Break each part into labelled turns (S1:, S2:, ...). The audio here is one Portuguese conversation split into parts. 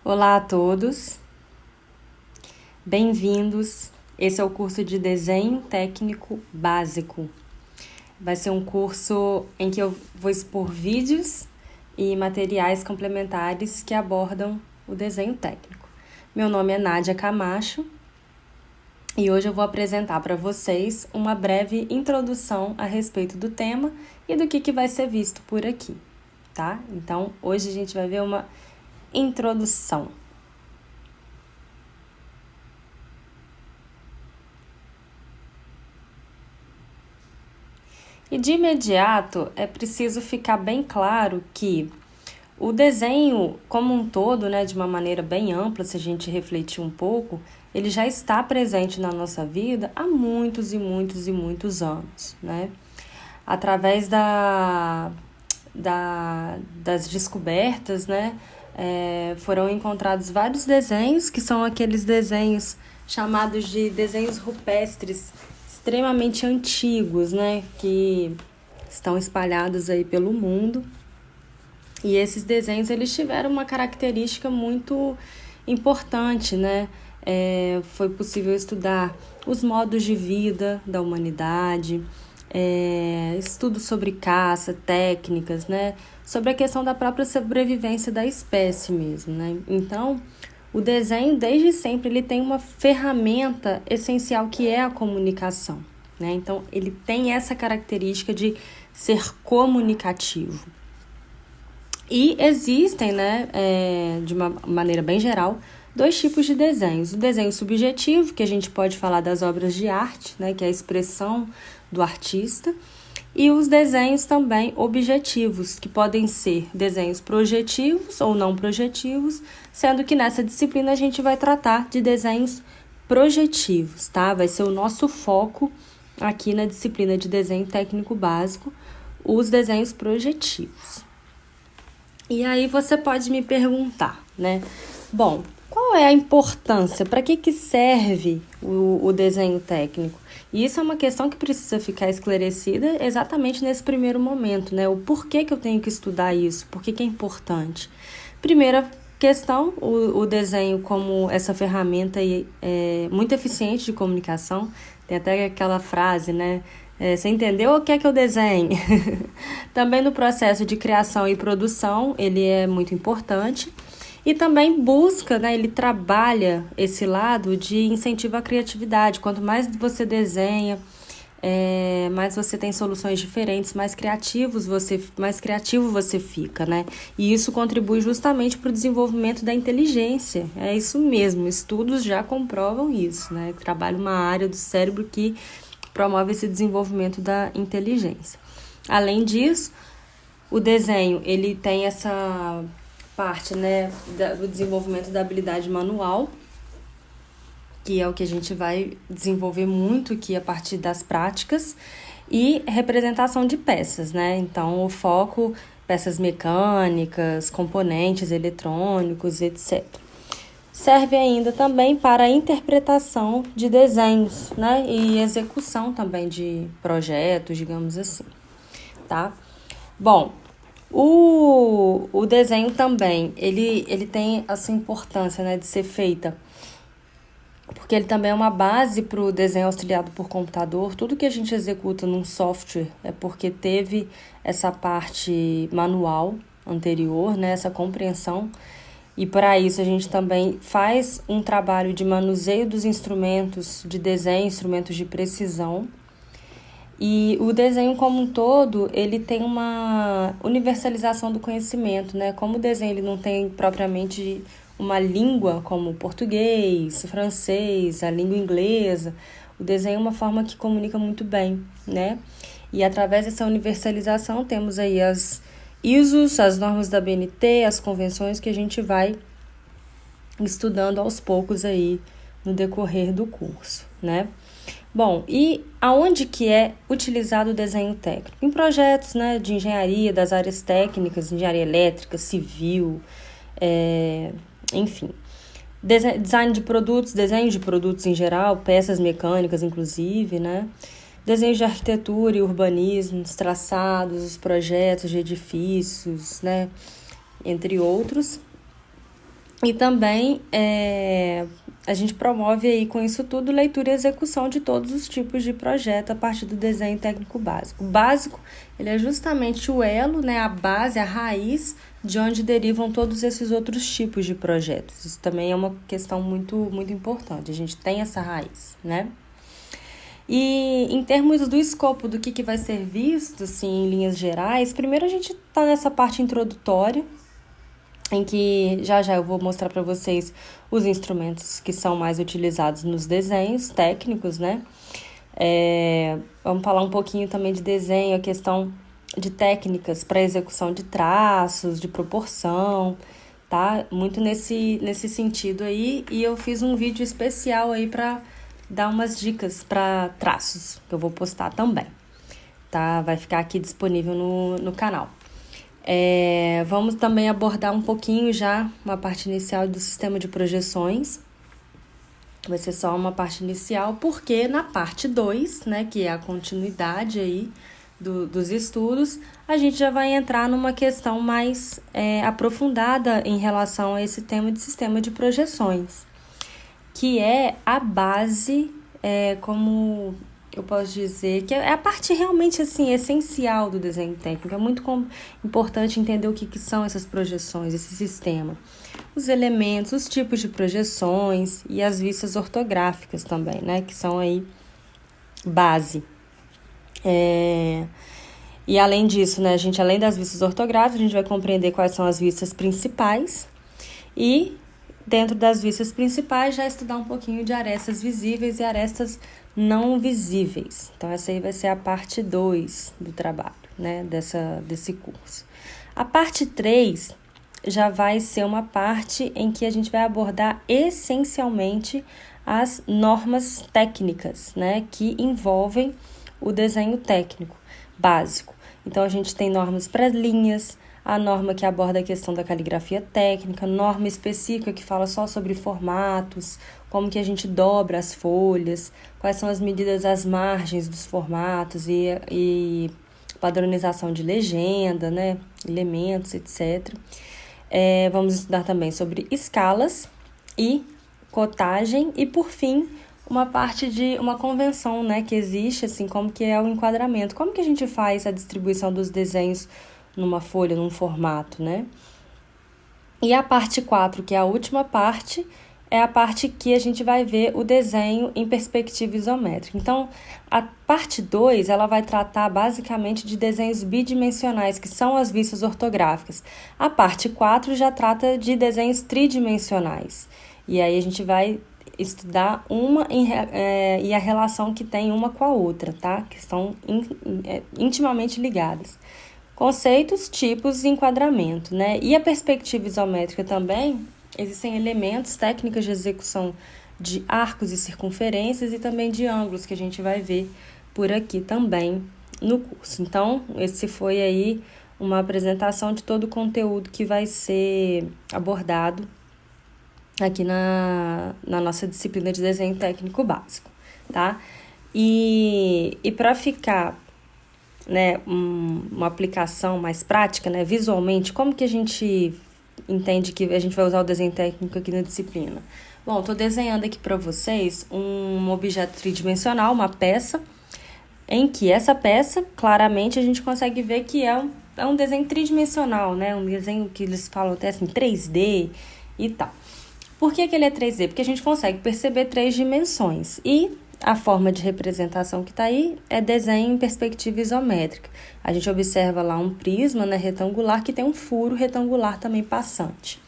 S1: Olá a todos, bem-vindos. Esse é o curso de Desenho Técnico Básico. Vai ser um curso em que eu vou expor vídeos e materiais complementares que abordam o desenho técnico. Meu nome é Nádia Camacho e hoje eu vou apresentar para vocês uma breve introdução a respeito do tema e do que vai ser visto por aqui, tá? Então, hoje a gente vai ver uma introdução. E de imediato é preciso ficar bem claro que o desenho como um todo, né, de uma maneira bem ampla, se a gente refletir um pouco, ele já está presente na nossa vida há muitos e muitos e muitos anos, né? Através das descobertas, né, foram encontrados vários desenhos, que são aqueles desenhos chamados de desenhos rupestres, extremamente antigos, né, que estão espalhados aí pelo mundo. E esses desenhos, eles tiveram uma característica muito importante, né? Foi possível estudar os modos de vida da humanidade, estudos sobre caça, técnicas, né? Sobre a questão da própria sobrevivência da espécie mesmo, né? Então, o desenho, desde sempre, ele tem uma ferramenta essencial que é a comunicação, né? Então, ele tem essa característica de ser comunicativo. E existem, né, de uma maneira bem geral, dois tipos de desenhos. O desenho subjetivo, que a gente pode falar das obras de arte, né, que é a expressão do artista, e os desenhos também objetivos, que podem ser desenhos projetivos ou não projetivos, sendo que nessa disciplina a gente vai tratar de desenhos projetivos, tá? Vai ser o nosso foco aqui na disciplina de desenho técnico básico, os desenhos projetivos. E aí você pode me perguntar, né? Bom, qual é a importância? Para que serve o desenho técnico? E isso é uma questão que precisa ficar esclarecida exatamente nesse primeiro momento, né? O porquê que eu tenho que estudar isso? Por que é importante? Primeira questão, o desenho como essa ferramenta muito eficiente de comunicação. Tem até aquela frase, né? Você entendeu o que é que eu desenho? Também no processo de criação e produção, ele é muito importante. E também busca, né, ele trabalha esse lado de incentivo à criatividade. Quanto mais você desenha, mais você tem soluções diferentes, mais criativo você fica, né? E isso contribui justamente para o desenvolvimento da inteligência. É isso mesmo, estudos já comprovam isso, né? Trabalha uma área do cérebro que promove esse desenvolvimento da inteligência. Além disso, o desenho, ele tem essa parte, né, do desenvolvimento da habilidade manual, que é o que a gente vai desenvolver muito aqui a partir das práticas, e representação de peças, né? Então, o foco, peças mecânicas, componentes eletrônicos, etc. Serve ainda também para a interpretação de desenhos, né? E execução também de projetos, digamos assim, tá? Bom, o desenho também, ele tem essa importância, né, de ser feita, porque ele também é uma base para o desenho auxiliado por computador. Tudo que a gente executa num software é porque teve essa parte manual anterior, né, essa compreensão. E para isso a gente também faz um trabalho de manuseio dos instrumentos de desenho, instrumentos de precisão. E o desenho como um todo, ele tem uma universalização do conhecimento, né? Como o desenho ele não tem propriamente uma língua como português, francês, a língua inglesa, o desenho é uma forma que comunica muito bem, né? E através dessa universalização temos aí as ISOs, as normas da BNT, as convenções que a gente vai estudando aos poucos aí no decorrer do curso, né? Bom, e aonde que é utilizado o desenho técnico? Em projetos, né, de engenharia, das áreas técnicas, engenharia elétrica, civil, enfim. Design de produtos, desenho de produtos em geral, peças mecânicas inclusive, né? Desenhos de arquitetura e urbanismo, os traçados, os projetos de edifícios, né? Entre outros. E também a gente promove aí com isso tudo leitura e execução de todos os tipos de projeto a partir do desenho técnico básico. O básico, ele é justamente o elo, né, a base, a raiz de onde derivam todos esses outros tipos de projetos. Isso também é uma questão muito, muito importante, a gente tem essa raiz, né? E em termos do escopo do que vai ser visto, assim, em linhas gerais, primeiro a gente está nessa parte introdutória, em que já eu vou mostrar para vocês os instrumentos que são mais utilizados nos desenhos técnicos, né? Vamos falar um pouquinho também de desenho, a questão de técnicas para execução de traços, de proporção, tá? Muito nesse sentido aí, e eu fiz um vídeo especial aí para dar umas dicas para traços, que eu vou postar também, tá? Vai ficar aqui disponível no canal. Vamos também abordar um pouquinho já uma parte inicial do sistema de projeções. Vai ser só uma parte inicial, porque na parte 2, né, que é a continuidade aí dos estudos, a gente já vai entrar numa questão mais aprofundada em relação a esse tema de sistema de projeções, que é a base, como eu posso dizer, que é a parte realmente assim, essencial do desenho técnico. É muito importante entender o que são essas projeções, esse sistema. Os elementos, os tipos de projeções e as vistas ortográficas também, né? Que são aí base. E além disso, né, a gente, além das vistas ortográficas, a gente vai compreender quais são as vistas principais e, dentro das vistas principais, já estudar um pouquinho de arestas visíveis e arestas não visíveis. Então, essa aí vai ser a parte 2 do trabalho, né, desse curso. A parte 3 já vai ser uma parte em que a gente vai abordar essencialmente as normas técnicas, né, que envolvem o desenho técnico básico. Então, a gente tem normas para linhas, a norma que aborda a questão da caligrafia técnica, norma específica que fala só sobre formatos, como que a gente dobra as folhas, quais são as medidas às margens dos formatos e padronização de legenda, né, elementos, etc. Vamos estudar também sobre escalas e cotagem e, por fim, uma parte de uma convenção, né, que existe, assim, como que é o enquadramento, como que a gente faz a distribuição dos desenhos numa folha, num formato, né? E a parte 4, que é a última parte, é a parte que a gente vai ver o desenho em perspectiva isométrica. Então, a parte 2, ela vai tratar basicamente de desenhos bidimensionais, que são as vistas ortográficas. A parte 4 já trata de desenhos tridimensionais. E aí a gente vai estudar uma e a relação que tem uma com a outra, tá? Que estão intimamente ligadas. Conceitos, tipos e enquadramento, né? E a perspectiva isométrica também, existem elementos, técnicas de execução de arcos e circunferências e também de ângulos que a gente vai ver por aqui também no curso. Então, esse foi aí uma apresentação de todo o conteúdo que vai ser abordado aqui na nossa disciplina de desenho técnico básico, tá? E para ficar, né, uma aplicação mais prática, né, visualmente, como que a gente entende que a gente vai usar o desenho técnico aqui na disciplina? Bom, estou desenhando aqui para vocês um objeto tridimensional, uma peça, em que essa peça, claramente, a gente consegue ver que é um desenho tridimensional, né, um desenho que eles falam até assim, 3D e tal. Por que ele é 3D? Porque a gente consegue perceber 3 dimensões e a forma de representação que está aí é desenho em perspectiva isométrica. A gente observa lá um prisma, né, retangular que tem um furo retangular também passante.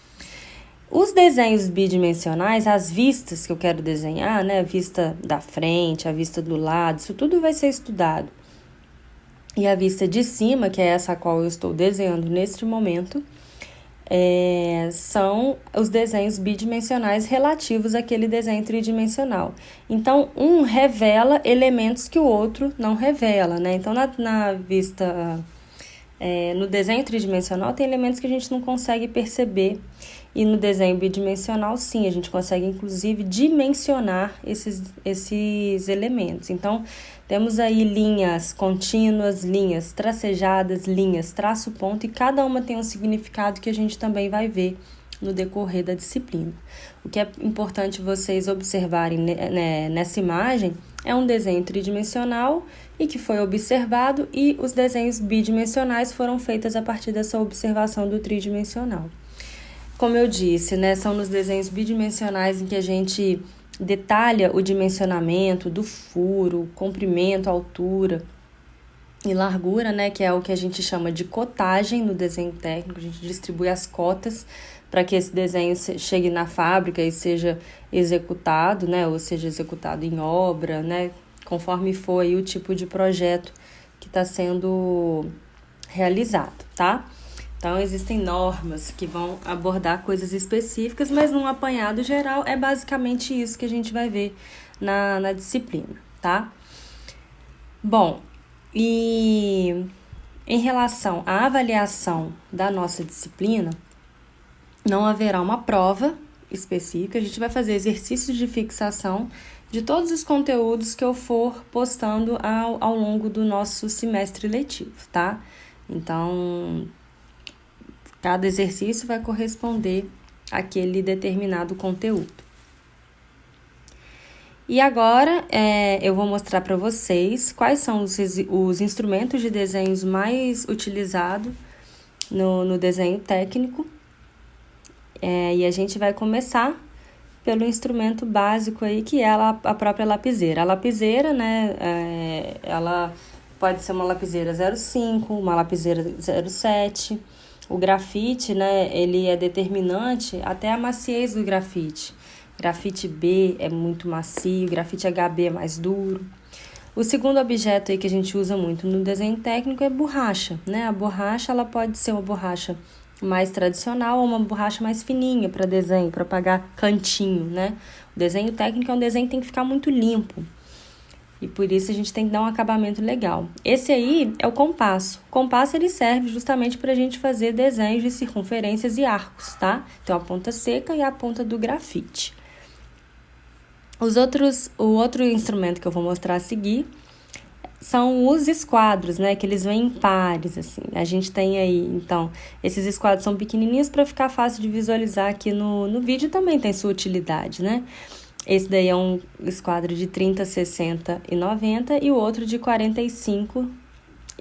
S1: Os desenhos bidimensionais, as vistas que eu quero desenhar, né, a vista da frente, a vista do lado, isso tudo vai ser estudado. E a vista de cima, que é essa a qual eu estou desenhando neste momento, são os desenhos bidimensionais relativos àquele desenho tridimensional. Então, um revela elementos que o outro não revela, né? Então, na vista, no desenho tridimensional, tem elementos que a gente não consegue perceber, e no desenho bidimensional, sim, a gente consegue, inclusive, dimensionar esses elementos. Então, temos aí linhas contínuas, linhas tracejadas, linhas traço-ponto, e cada uma tem um significado que a gente também vai ver no decorrer da disciplina. O que é importante vocês observarem nessa imagem é um desenho tridimensional e que foi observado, e os desenhos bidimensionais foram feitos a partir dessa observação do tridimensional. Como eu disse, são nos desenhos bidimensionais em que a gente detalha o dimensionamento do furo, comprimento, altura e largura, que é o que a gente chama de cotagem no desenho técnico. A gente distribui as cotas para que esse desenho chegue na fábrica e seja executado, ou seja executado em obra, conforme for aí o tipo de projeto que está sendo realizado, tá? Então, existem normas que vão abordar coisas específicas, mas num apanhado geral é basicamente isso que a gente vai ver na disciplina, tá? Bom, e em relação à avaliação da nossa disciplina, não haverá uma prova específica, a gente vai fazer exercícios de fixação de todos os conteúdos que eu for postando ao longo do nosso semestre letivo, tá? Então, cada exercício vai corresponder àquele determinado conteúdo. E agora, eu vou mostrar para vocês quais são os instrumentos de desenhos mais utilizados no desenho técnico. E a gente vai começar pelo instrumento básico aí, que é a própria lapiseira. A lapiseira, ela pode ser uma lapiseira 0,5, uma lapiseira 0,7. O grafite, ele é determinante até a maciez do grafite. Grafite B é muito macio, grafite HB é mais duro. O segundo objeto aí que a gente usa muito no desenho técnico é borracha, A borracha, ela pode ser uma borracha mais tradicional ou uma borracha mais fininha para desenho, para apagar cantinho, O desenho técnico é um desenho que tem que ficar muito limpo. E por isso a gente tem que dar um acabamento legal. Esse aí é o compasso. O compasso, ele serve justamente para a gente fazer desenhos de circunferências e arcos, tá? Então, a ponta seca e a ponta do grafite. O outro instrumento que eu vou mostrar a seguir são os esquadros, que eles vêm em pares, assim. A gente tem aí, então, esses esquadros são pequenininhos para ficar fácil de visualizar aqui no vídeo, também tem sua utilidade, Esse daí é um esquadro de 30, 60 e 90 e o outro de 45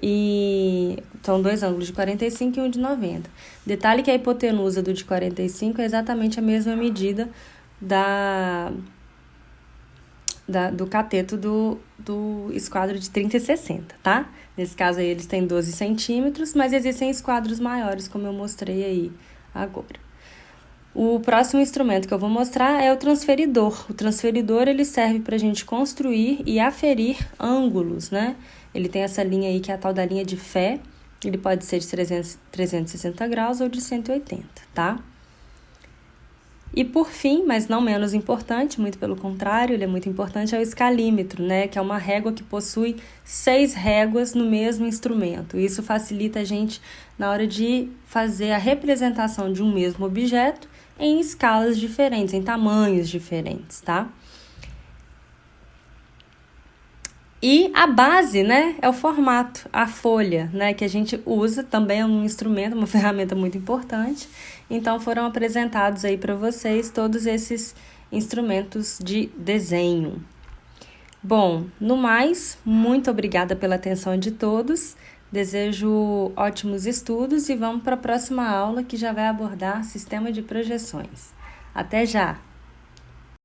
S1: e... São dois ângulos de 45 e um de 90. Detalhe que a hipotenusa do de 45 é exatamente a mesma medida do cateto do esquadro de 30 e 60, tá? Nesse caso aí eles têm 12 centímetros, mas existem esquadros maiores, como eu mostrei aí agora. O próximo instrumento que eu vou mostrar é o transferidor. O transferidor, ele serve para a gente construir e aferir ângulos, Ele tem essa linha aí que é a tal da linha de Fé. Ele pode ser de 360 graus ou de 180, tá? E por fim, mas não menos importante, muito pelo contrário, ele é muito importante, é o escalímetro, que é uma régua que possui 6 réguas no mesmo instrumento. Isso facilita a gente na hora de fazer a representação de um mesmo objeto em escalas diferentes, em tamanhos diferentes, tá? E a base, é o formato, a folha, que a gente usa, também é um instrumento, uma ferramenta muito importante. Então, foram apresentados aí para vocês todos esses instrumentos de desenho. Bom, no mais, muito obrigada pela atenção de todos. Desejo ótimos estudos e vamos para a próxima aula, que já vai abordar sistema de projeções. Até já!